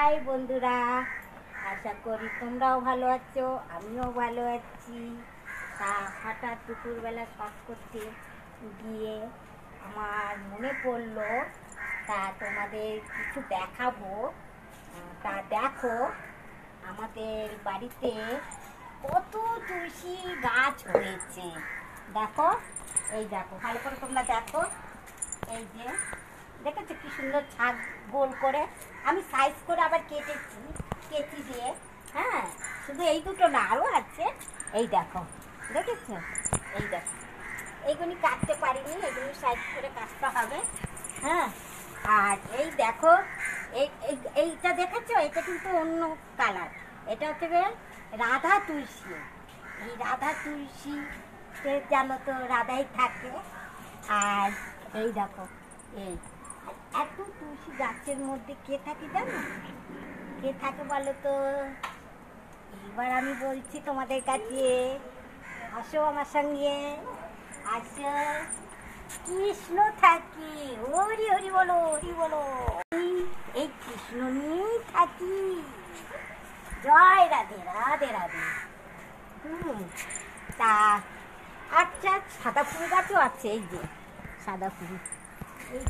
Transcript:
High বন্ধুরা, আশা করি তোমরাও ভালো আছো, আমিও ভালো আছি। তা হঠাৎ দুপুরবেলা শখ করতে গিয়ে আমার মনে পড়লো, তা তোমাদের কিছু দেখাবো। তা দেখো, আমাদের বাড়িতে কত তুলসী গাছ হয়েছে। দেখো, এই দেখো, ভালো করে তোমরা দেখো। এই যে দেখেছো কি সুন্দর ছাদ গোল করে আমি সাইজ করে আবার কেটেছি কেচি দিয়ে। হ্যাঁ, শুধু এই দুটো না, আরও আছে। এই দেখো, দেখেছো? এই দেখো, এইগুলি কাটতে পারিনি, এগুলি সাইজ করে কাটতে হবে। হ্যাঁ, আর এই দেখো, এইটা দেখেছো? এটা কিন্তু অন্য কালার। এটা হচ্ছে রাধা তুলসী। এই রাধা তুলসী জানো তো, রাধাই থাকে। আর এই দেখো, এই এত তুলসী গাছের মধ্যে কে থাকে জানো? কে থাকে বলো তো? এবার আমি বলছি তোমাদের কাছে, আসো আমার সঙ্গে, আসো। কৃষ্ণ থাকি, হরি হরি বলো, হরি বলো। এই কৃষ্ণ নিয়েই থাকি। জয় রাধে, রাধে রাধে। তা আচ্ছা, সাদা ফুল গাছও আছে। এই যে সাদা ফুল, এই